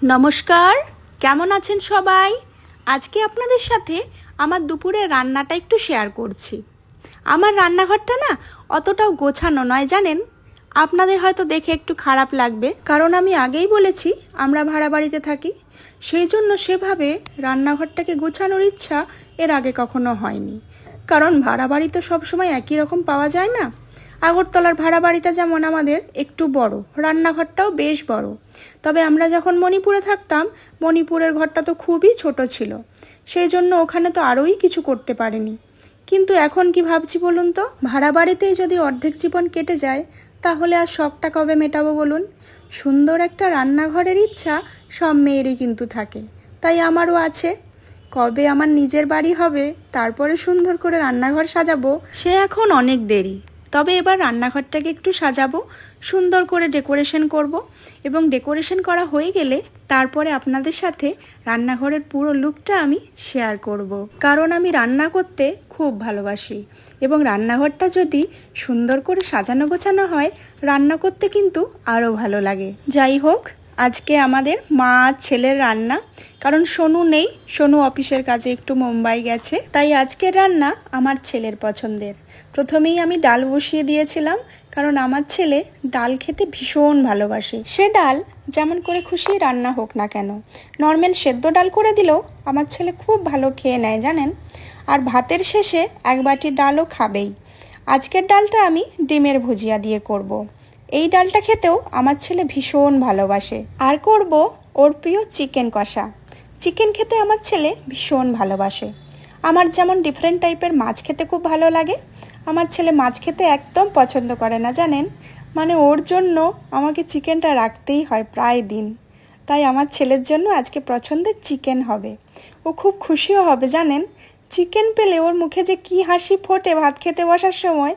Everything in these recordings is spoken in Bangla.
নমস্কার, কেমন আছেন সবাই? আজকে আপনাদের সাথে আমার দুপুরের রান্নাটা একটু শেয়ার করছি। আমার রান্নাঘরটা না অতটাও গোছানো নয় জানেন। আপনাদের হয়তো দেখে একটু খারাপ লাগবে, কারণ আমি আগেই বলেছি আমরা ভাড়া বাড়িতে থাকি। সেই জন্য সেভাবে রান্নাঘরটাকে গোছানোর ইচ্ছা এর আগে কখনো হয়নি, কারণ ভাড়া বাড়ি তো সবসময় একই রকম পাওয়া যায় না। আগরতলার ভাড়া বাড়িটা যেমন আমাদের একটু বড়, রান্নাঘরটাও বেশ বড়। তবে আমরা যখন মণিপুরে থাকতাম, মণিপুরের ঘরটা তো খুবই ছোট ছিল, সেই জন্য ওখানে তো আরোই কিছু করতে পারিনি। কিন্তু এখন কি ভাবছি বলুন তো, ভাড়া বাড়িতেই যদি অর্ধেক জীবন কেটে যায়, তাহলে আর শখটা কবে মেটাবো বলুন? সুন্দর একটা রান্নাঘরের ইচ্ছা সব মেয়েরই কিন্তু থাকে, তাই আমারও আছে। কবে আমার নিজের বাড়ি হবে, তারপরে সুন্দর করে রান্নাঘর সাজাবো, সে এখন অনেক দেরি। তবে এবার রান্নাঘরটাকে একটু সাজাবো, সুন্দর করে ডেকোরেশন করব, এবং ডেকোরেশন করা হয়ে গেলে তারপরে আপনাদের সাথে রান্নাঘরের পুরো লুকটা আমি শেয়ার করব। কারণ আমি রান্না করতে খুব ভালোবাসি, এবং রান্নাঘরটা যদি সুন্দর করে সাজানো গোছানো হয়, রান্না করতে কিন্তু আরও ভালো লাগে। যাই হোক, আজকে আমাদের মা ছেলের রান্না, কারণ সোনু নেই, সোনু অফিসের কাজে একটু মুম্বাই গেছে, তাই আজকের রান্না আমার ছেলের পছন্দের। প্রথমেই আমি ডাল বসিয়ে দিয়েছিলাম, কারণ আমার ছেলে ডাল খেতে ভীষণ ভালোবাসে। সে ডাল যেমন করে খুশি রান্না হোক না কেন, নর্মাল সেদ্ধ ডাল করে দিলেও আমার ছেলে খুব ভালো খেয়ে নেয় জানেন। আর ভাতের শেষে এক বাটি ডালও খাবেই। আজকের ডালটা আমি ডিমের ভুজিয়া দিয়ে করব। এই ডালটা খেতেও আমার ছেলে ভীষণ ভালোবাসে। আর করব ওর প্রিয় চিকেন কষা। চিকেন খেতে আমার ছেলে ভীষণ ভালোবাসে। আমার যেমন ডিফারেন্ট টাইপের মাছ খেতে খুব ভালো লাগে, আমার ছেলে মাছ খেতে একদম পছন্দ করে না জানেন। মানে ওর জন্য আমাকে চিকেনটা রাখতেই হয় প্রায় দিন। তাই আমার ছেলের জন্য আজকে পছন্দের চিকেন হবে। ও খুব খুশিও হবে জানেন। চিকেন পেলে ওর মুখে যে কি হাসি ফোটে ভাত খেতে বসার সময়,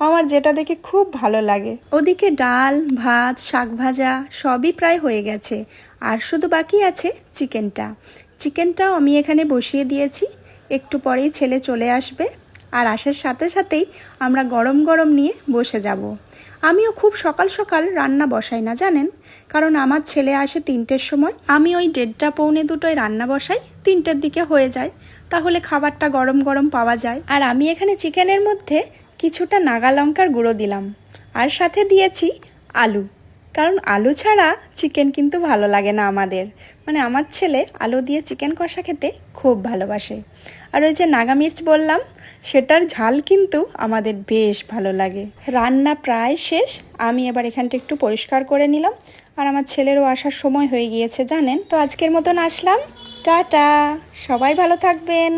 আমার যেটা দেখে খুব ভালো লাগে। ওদিকে ডাল, ভাত, শাক ভাজা সবই প্রায় হয়ে গেছে, আর শুধু বাকি আছে চিকেনটা। চিকেনটাও আমি এখানে বসিয়ে দিয়েছি, একটু পরেই ছেলে চলে আসবে, আর আসার সাথে সাথেই আমরা গরম গরম নিয়ে বসে যাব। আমিও খুব সকাল সকাল রান্না বসাই না জানেন, কারণ আমার ছেলে আসে 3টের সময়, আমি ওই 1:30 পৌনে 2টোয় রান্না বসাই, 3টের দিকে হয়ে যায়, তাহলে খাবারটা গরম গরম পাওয়া যায়। আর আমি এখানে চিকেনের মধ্যে কিছুটা নাগা লঙ্কার গুঁড়ো দিলাম, আর সাথে দিয়েছি আলু, কারণ আলু ছাড়া চিকেন কিন্তু ভালো লাগে না আমাদের। মানে আমার ছেলে আলু দিয়ে চিকেন কষা খেতে খুব ভালোবাসে। আর ওই যে নাগা মির্চ বললাম, সেটার ঝাল কিন্তু আমাদের বেশ ভালো লাগে। রান্না প্রায় শেষ, আমি এবার এখানটা একটু পরিষ্কার করে নিলাম, আর আমার ছেলেরও আসার সময় হয়ে গিয়েছে জানেন। তো আজকের মতন আসলাম, টাটা, সবাই ভালো থাকবেন।